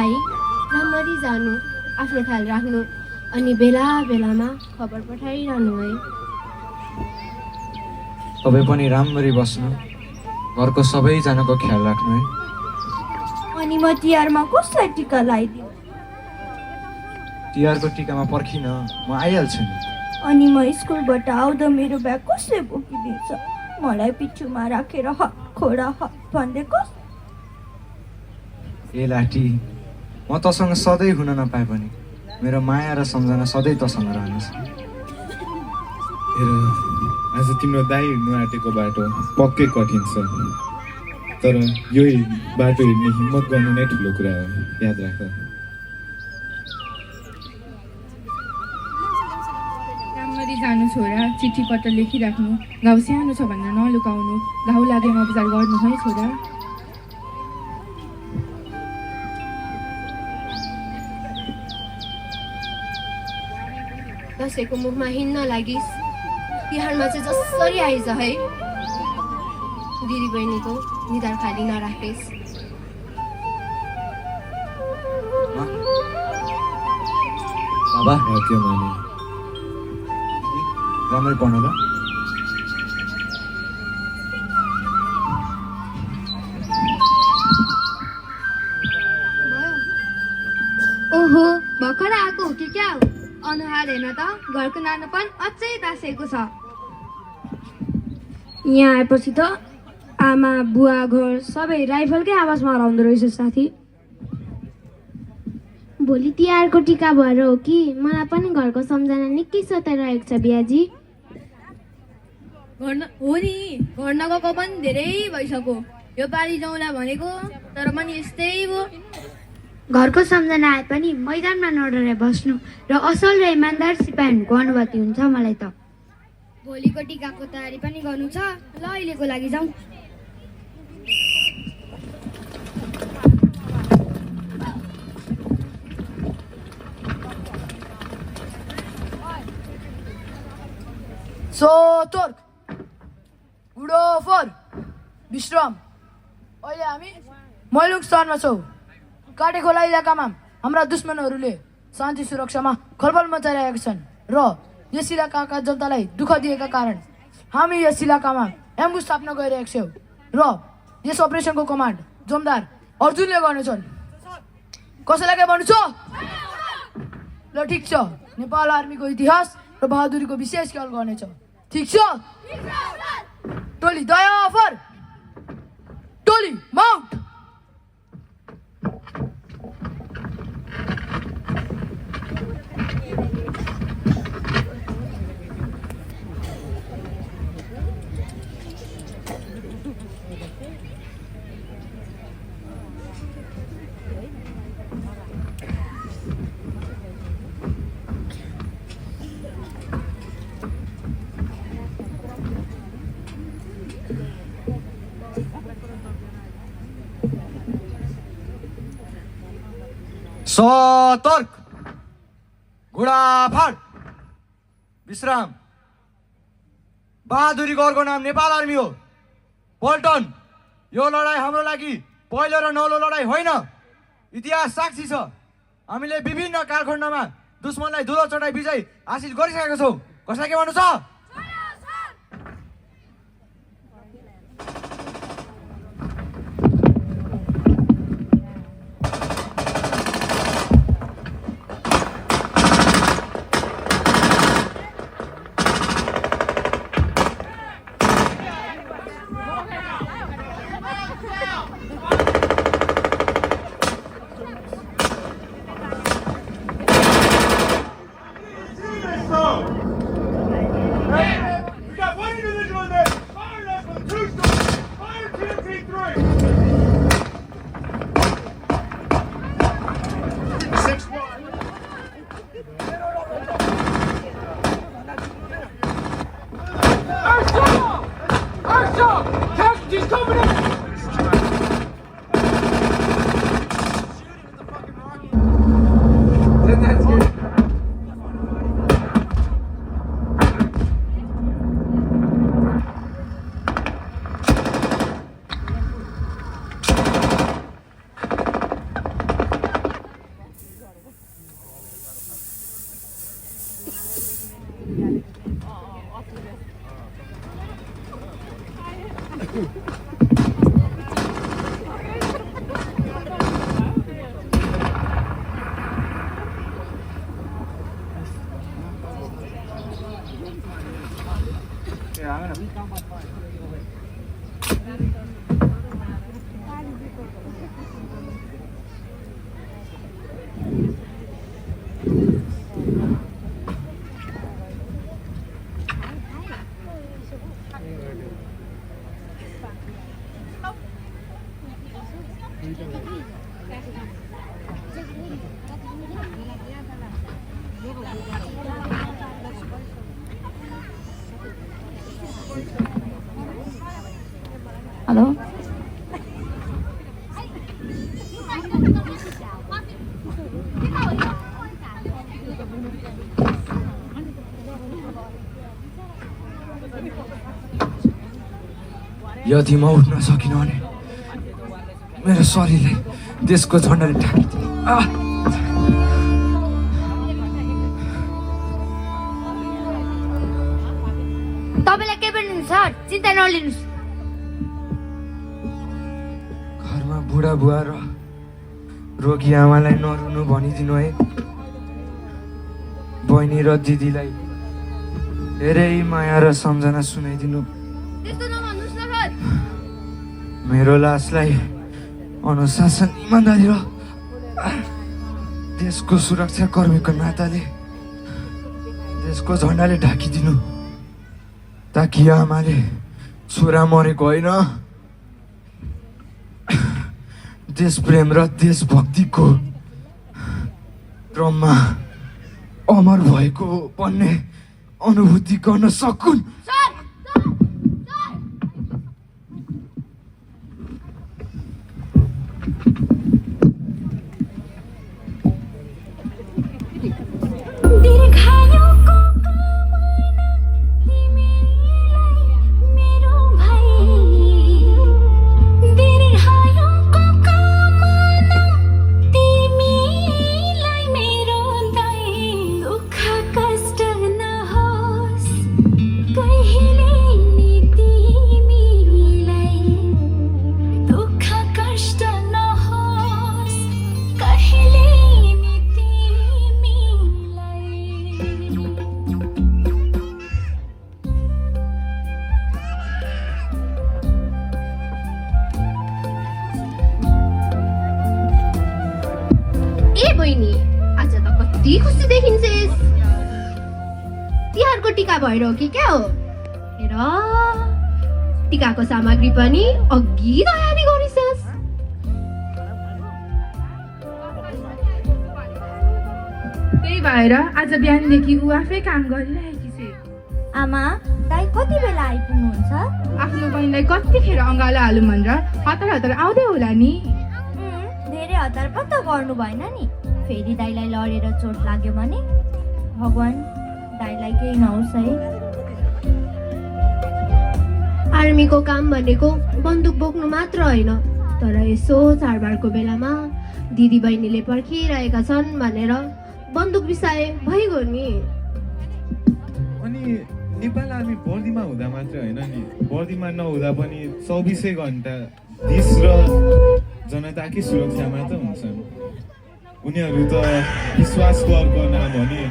भाइ राम्ररी जानु, आफ्नो ख्याल राख्नु अनि बेला बेलामा खबर पठाइरहनु है। तपाईँ पनि राम्ररी बस्नु, घरको सबैजनाको ख्याल राख्नु है। अनि म तिहारमा कसलाई टिका लगाइदिउँ? तिहारको टिकामा पर्खिन, म आइहाल्छु नि। अनि म स्कुलबाट आउँदा मेरो ब्याग कसले बोकिदिन्छ? मलाई पिठ्युमा राखेर हप खोडा हप भन्दै कस? ए लाठी, म तसँग सधैँ हुन नपाए पनि मेरो माया र सम्झना सधैँ तसँग रहनेछ। हेर, आज तिम्रो दाइ हिँड्नु आँटेको बाटो पक्कै कठिन छ, तर यही बाटो हिँड्ने हिम्मत गर्नु नै ठुलो कुरा हो, याद राख। राम्ररी जानु छोरा, चिठी पत्र लेखिराख्नु, घाउ सानो छ भनेर नलुकाउनु, घाउ लागेमा उपचार गर्नु है छोरा। दसैँको मुखमा हिँड्न लागिस्, तिहारमा चाहिँ जसरी आइज है। दिदी बहिनीको निधार खाली नराखेस्। बाबा के माने राम्ररी पढ्नु ल। ओहो, भर्खर आएको हो कि क्या हो? अनुहार हेर्न त घरको नानोपन अझै तासेको छ। यहाँ आएपछि त आमा बुवा घर सबै राइफलकै आवाजमा हराउँदो रहेछ साथी। भोलि तिहारको टिका भएर हो कि मलाई पनि घरको सम्झना निकै सताइरहेको छ बिहाजी। हो नि, घर नगएको पनि धेरै भइसक्यो। यो पालि जाउँला भनेको, तर पनि यस्तै भयो। घरको सम्झना आए पनि मैदानमा नडराइ बस्नु र असल र इमान्दार सिपाही हुनुको अनुभूति हुन्छ मलाई त। भोलिको टिकाको तयारी पनि गर्नु छ, ल अहिलेको लागि जाउँ। सतर्क, गुडोफर, विश्राम। अहिले हामी मैलुङ स्थानमा छौँ। काटे खोला इलाकामा हाम्रा दुश्मनहरूले शान्ति सुरक्षामा खलबल मचाइरहेका छन् र यस इलाकाका जनतालाई दुःख दिएका कारण हामी यस इलाकामा एम्बुस स्थापना गरिरहेका छौँ र यस अपरेसनको कमान्ड जमदार अर्जुनले गर्नेछन्। कसैलाई के भन्नु छ? ल ठिक छ, नेपाल आर्मीको इतिहास र बहादुरीको विशेष ख्याल गर्नेछ। ठिक छ? टोली दया अफर, टोली माउन्ट। सतर्क, घुडाफाड, विश्राम। बहादुरी गरको नाम नेपाल आर्मी हो। पल्टन, यो लडाइँ हाम्रो लागि पहिलो र नौलो लडाइँ होइन, इतिहास साक्षी छ। हामीले विभिन्न कालखण्डमा दुश्मनलाई धुलो चढाई विजय हासिल गरिसकेका छौँ। कसलाई के भन्नु छ? हेलो यदि म उठ्न सकिनँ भने मेरो शरीरलाई देशको झन्डाले ढाकिदिनु। तपाईँलाई के पनि हुन्छ चिन्ता नलिनुहोस्। घरमा बुढा बुवा र रोगी आमालाई नरुनु भनिदिनु है। बहिनी र दिदीलाई धेरै माया र सम्झना सुनाइदिनु। त्यस्तो नभन्नुहोस् न सर। मेरो लासलाई अनुशासन, इमान्दारी र देशको सुरक्षा कर्मीको नाताले देशको झन्डाले ढाकिदिनु, ताकि आमाले छोरा मरेको होइन, देश प्रेम र देशभक्तिको क्रममा अमर भएको भन्ने अनुभूति गर्न सकुन्। बहिनी, आज त कति खुसी देखिन्छेस्। तिहारको टिका भएर हो कि क्या हो? हेर, टिकाको सामग्री पनि अघि तयारी गरिसस्। त्यही भएर आज बिहानदेखि ऊ आफै काम गरिरहेकी छे। आमा दाइ कति बेला आइपुग्नुहुन्छ? आफ्नो बहिनीलाई कतिखेर अँगालो हालौँ भनेर हतार हतार आउँदै होला नि। धेरै हतार पनि त गर्नु भएन नि। फेरि दाइलाई लडेर चोट लाग्यो भने भगवान् दाइलाई केही नहोस् है। आर्मीको काम भनेको बन्दुक बोक्नु मात्र होइन, तर यसो चाडबाडको बेलामा दिदी बहिनीले पर्खिरहेका छन् भनेर बन्दुक बिसाए भइगयो नि। अनि नेपाल आर्मी बर्दीमा हुँदा मात्र होइन नि, बर्दीमा नहुँदा पनि 24 घन्टा देश र जनताकै सुरक्षामा त हुन्छन्। उनीहरू त विश्वासको अर्को नाम हो नि।